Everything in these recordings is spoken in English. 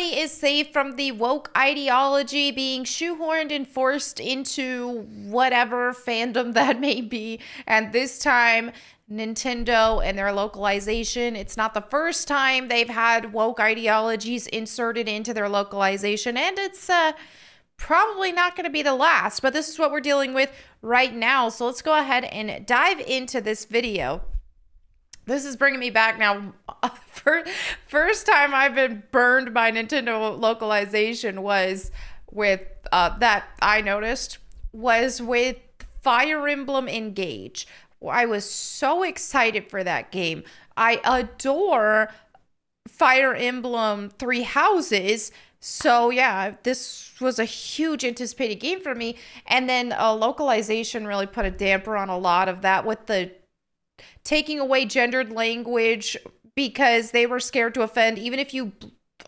nobody is safe from the woke ideology being shoehorned and forced into whatever fandom that may be. And this time, Nintendo and their localization, it's not the first time they've had woke ideologies inserted into their localization, and it's probably not going to be the last, but this is what we're dealing with right now. So let's go ahead and dive into this video. This is bringing me back now. First time I've been burned by Nintendo localization was with, that I noticed, was with Fire Emblem Engage. I was so excited for that game. I adore Fire Emblem Three Houses. So yeah, this was a huge anticipated game for me. And then localization really put a damper on a lot of that with the taking away gendered language because they were scared to offend. Even if you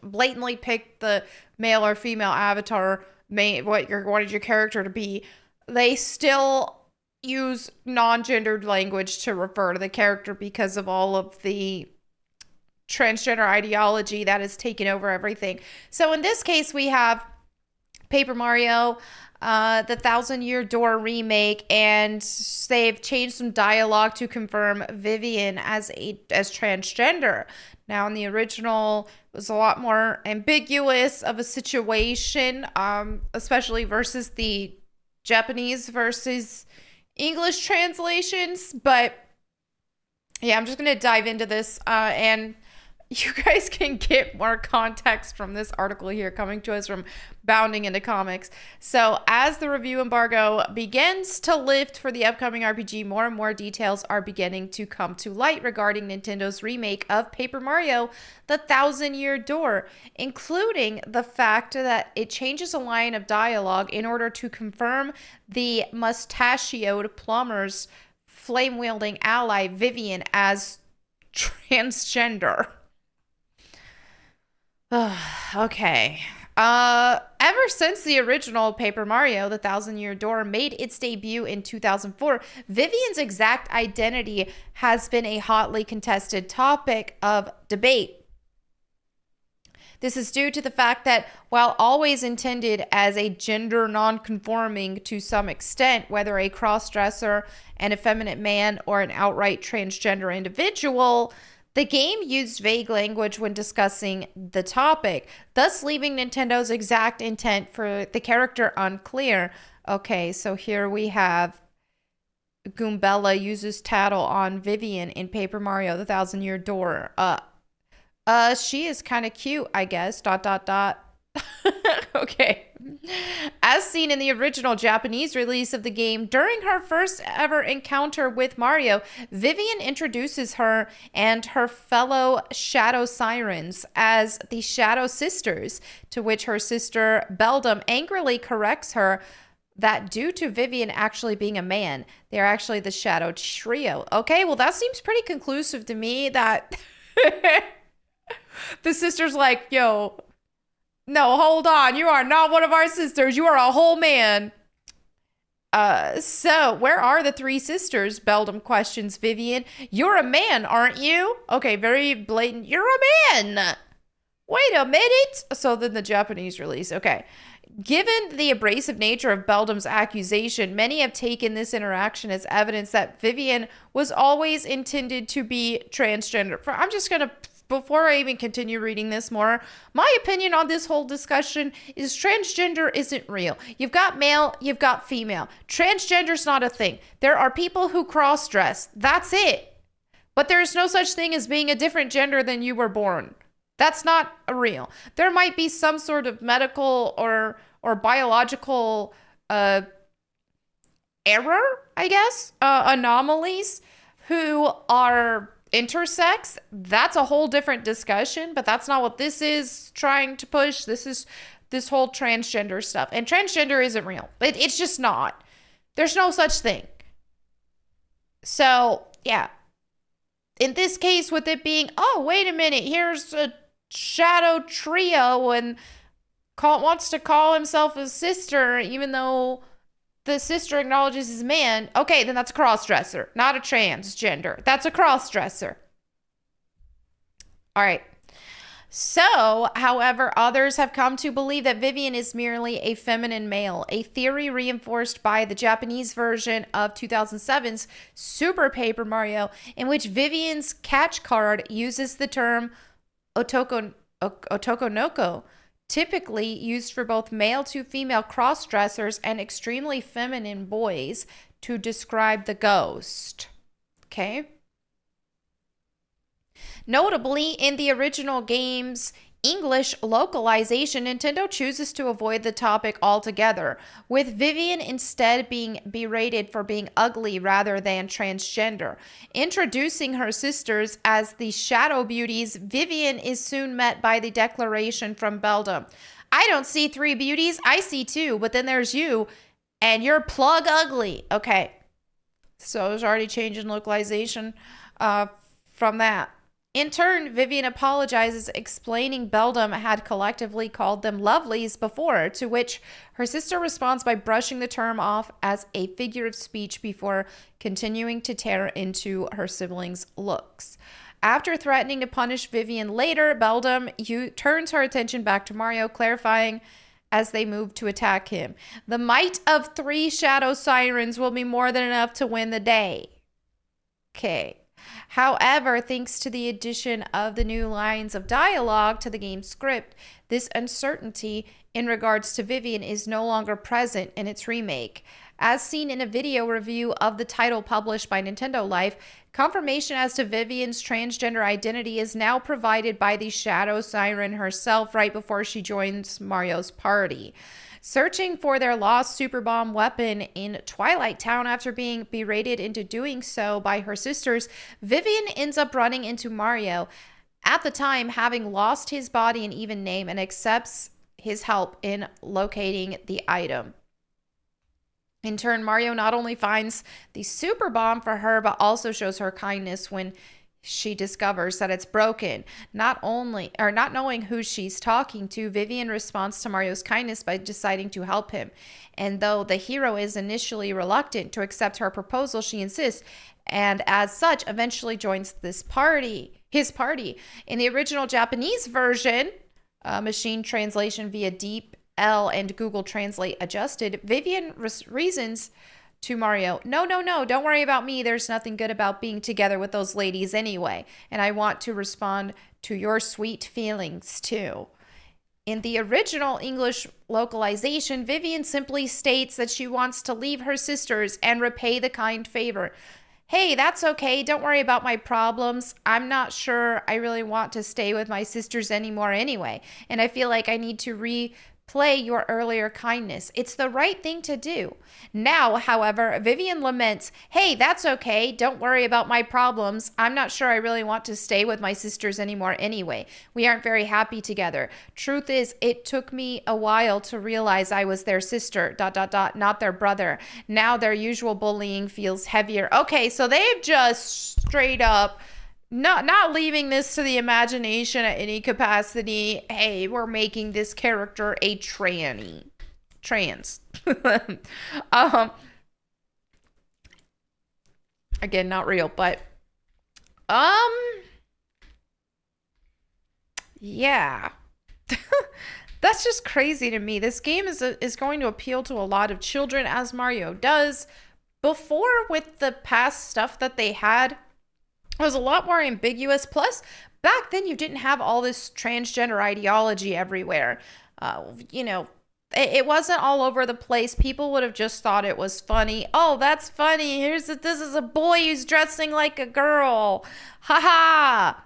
blatantly picked the male or female avatar, what you wanted your character to be, they still use non-gendered language to refer to the character because of all of the transgender ideology that has taken over everything. So in this case, we have Paper Mario, the Thousand Year Door remake, and they've changed some dialogue to confirm Vivian as transgender. Now, in the original, it was a lot more ambiguous of a situation, especially versus the Japanese versus English translations. But yeah, I'm just gonna dive into this, and you guys can get more context from this article here coming to us from Bounding into Comics. So as the review embargo begins to lift for the upcoming RPG, more and more details are beginning to come to light regarding Nintendo's remake of Paper Mario, The Thousand Year Door, including the fact that it changes a line of dialogue in order to confirm the mustachioed plumber's flame-wielding ally Vivian as transgender. Okay. Ever since the original Paper Mario, The Thousand Year Door, made its debut in 2004, Vivian's exact identity has been a hotly contested topic of debate. This is due to the fact that while always intended as a gender non-conforming to some extent, whether a cross-dresser, an effeminate man, or an outright transgender individual, the game used vague language when discussing the topic, thus leaving Nintendo's exact intent for the character unclear. Okay, so here we have Goombella uses tattle on Vivian in Paper Mario, The Thousand Year Door. She is kind of cute, I guess, ... Okay. As seen in the original Japanese release of the game, during her first ever encounter with Mario, Vivian introduces her and her fellow Shadow Sirens as the Shadow Sisters, to which her sister Beldam angrily corrects her that due to Vivian actually being a man, they're actually the Shadow Trio. Okay, well, that seems pretty conclusive to me that the sister's like, yo, no, hold on. You are not one of our sisters. You are a whole man. So where are the three sisters? Beldam questions Vivian. You're a man, aren't you? Okay, very blatant. You're a man. Wait a minute. So then the Japanese release. Okay. Given the abrasive nature of Beldam's accusation, many have taken this interaction as evidence that Vivian was always intended to be transgender. I'm just going to, before I even continue reading this more, my opinion on this whole discussion is transgender isn't real. You've got male, you've got female. Transgender's not a thing. There are people who cross-dress. That's it. But there's no such thing as being a different gender than you were born. That's not real. There might be some sort of medical or biological error, I guess, anomalies who are intersex. That's a whole different discussion, but that's not what this is trying to push. This is this whole transgender stuff. And transgender isn't real. It's just not. There's no such thing. So, yeah. In this case, with it being, oh, wait a minute, here's a Shadow Trio and wants to call himself a sister, even though the sister acknowledges he's a man. Okay, then that's a cross-dresser, not a transgender. That's a cross-dresser. All right. So, however, others have come to believe that Vivian is merely a feminine male, a theory reinforced by the Japanese version of 2007's Super Paper Mario, in which Vivian's catch card uses the term otokonoko, typically used for both male to female cross-dressers and extremely feminine boys, to describe the ghost. Okay? Notably, in the original game's English localization, Nintendo chooses to avoid the topic altogether, with Vivian instead being berated for being ugly rather than transgender. Introducing her sisters as the Shadow Beauties, Vivian is soon met by the declaration from Beldam: "I don't see three beauties, I see two, but then there's you, and you're plug ugly." Okay, so there's already change in localization from that. In turn, Vivian apologizes, explaining Beldam had collectively called them lovelies before, to which her sister responds by brushing the term off as a figure of speech before continuing to tear into her siblings' looks. After threatening to punish Vivian later, Beldam turns her attention back to Mario, clarifying as they move to attack him: "The might of three shadow sirens will be more than enough to win the day." Okay. However, thanks to the addition of the new lines of dialogue to the game's script, this uncertainty in regards to Vivian is no longer present in its remake. As seen in a video review of the title published by Nintendo Life, confirmation as to Vivian's transgender identity is now provided by the Shadow Siren herself right before she joins Mario's party. Searching for their lost super bomb weapon in Twilight Town after being berated into doing so by her sisters, Vivian ends up running into Mario, at the time having lost his body and even name, and accepts his help in locating the item. In turn, Mario not only finds the super bomb for her, but also shows her kindness when she discovers that it's broken. Not knowing who she's talking to, Vivian responds to Mario's kindness by deciding to help him. And though the hero is initially reluctant to accept her proposal, she insists, and as such eventually joins his party. In the original Japanese version, machine translation via Deep L and Google Translate adjusted, Vivian reasons to Mario: no, don't worry about me. There's nothing good about being together with those ladies anyway. And I want to respond to your sweet feelings too. In the original English localization, Vivian simply states that she wants to leave her sisters and repay the kind favor. "Hey, that's okay. Don't worry about my problems. I'm not sure I really want to stay with my sisters anymore anyway. And I feel like I need to replay your earlier kindness. It's the right thing to do." Now, however, Vivian laments: "Hey, that's okay. Don't worry about my problems. I'm not sure I really want to stay with my sisters anymore anyway. We aren't very happy together. Truth is, it took me a while to realize I was their sister, ... not their brother. Now their usual bullying feels heavier." Okay, so they've just straight up not leaving this to the imagination at any capacity. Hey, we're making this character a trans. Again, not real, but yeah. That's just crazy to me. This game is going to appeal to a lot of children, as Mario does. Before, with the past stuff that they had, it was a lot more ambiguous. Plus, back then you didn't have all this transgender ideology everywhere. It wasn't all over the place. People would have just thought it was funny. "Oh, that's funny. This is a boy who's dressing like a girl. Haha."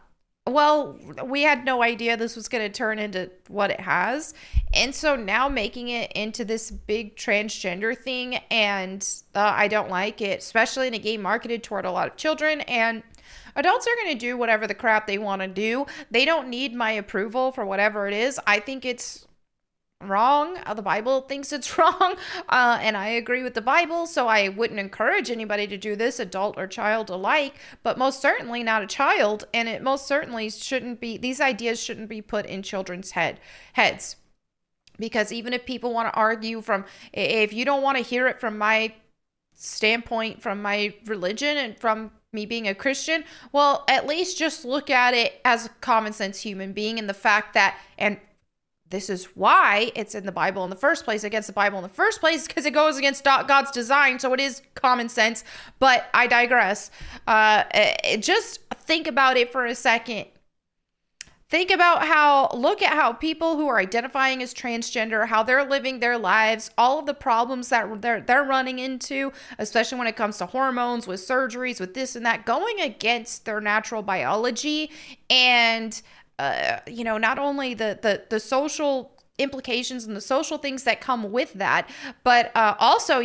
Well, we had no idea this was going to turn into what it has. And so now making it into this big transgender thing, and I don't like it, especially in a game marketed toward a lot of children. And adults are going to do whatever the crap they want to do. They don't need my approval for whatever it is. I think it's wrong. The Bible thinks it's wrong, and I agree with the Bible, so I wouldn't encourage anybody to do this, adult or child alike, but most certainly not a child, and it most certainly shouldn't be, these ideas shouldn't be put in children's heads. Because even if people want to argue if you don't want to hear it from my standpoint, from my religion, and from me being a Christian, well, at least just look at it as a common sense human being, and the fact that, and this is why it's in the Bible in the first place, against the Bible in the first place, because it goes against God's design. So it is common sense, but I digress. Just think about it for a second. Think about look at how people who are identifying as transgender, how they're living their lives, all of the problems that they're running into, especially when it comes to hormones, with surgeries, with this and that, going against their natural biology. And not only the social implications and the social things that come with that, but also,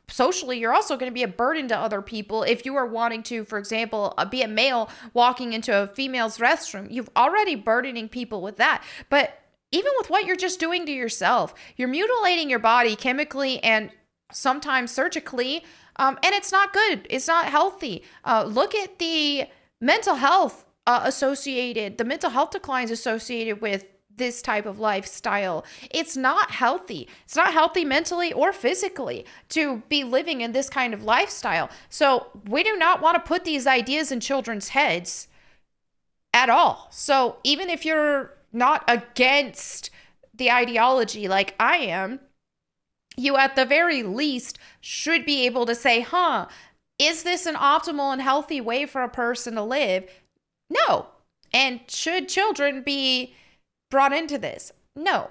socially, you're also going to be a burden to other people. If you are wanting to, for example, be a male walking into a female's restroom, you've already burdening people with that. But even with what you're just doing to yourself, you're mutilating your body chemically and sometimes surgically, and it's not good. It's not healthy. Look at the mental health the mental health declines associated with this type of lifestyle. It's not healthy. It's not healthy mentally or physically to be living in this kind of lifestyle. So we do not want to put these ideas in children's heads at all. So even if you're not against the ideology like I am, you at the very least should be able to say, is this an optimal and healthy way for a person to live? No. And should children be brought into this? No.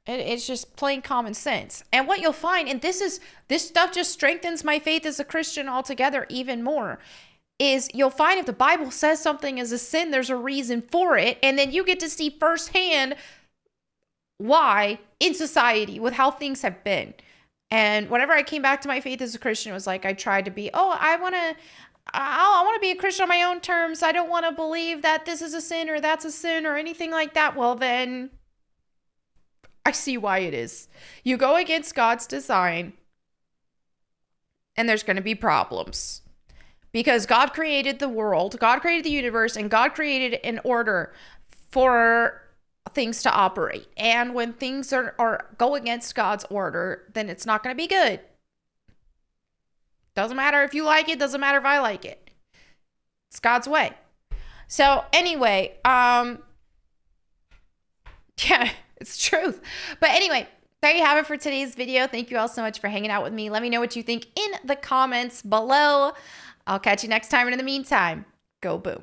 It's just plain common sense. And what you'll find, and this stuff just strengthens my faith as a Christian altogether even more, is you'll find if the Bible says something is a sin, there's a reason for it. And then you get to see firsthand why in society with how things have been. And whenever I came back to my faith as a Christian, it was like I tried to be, I want to be a Christian on my own terms. I don't want to believe that this is a sin or that's a sin or anything like that. Well, then I see why it is. You go against God's design and there's going to be problems. Because God created the world, God created the universe, and God created an order for things to operate. And when things are go against God's order, then it's not going to be good. Doesn't matter if you like it, doesn't matter if I like it. It's God's way. So anyway, it's truth. But anyway, there you have it for today's video. Thank you all so much for hanging out with me. Let me know what you think in the comments below. I'll catch you next time. And in the meantime, go boom.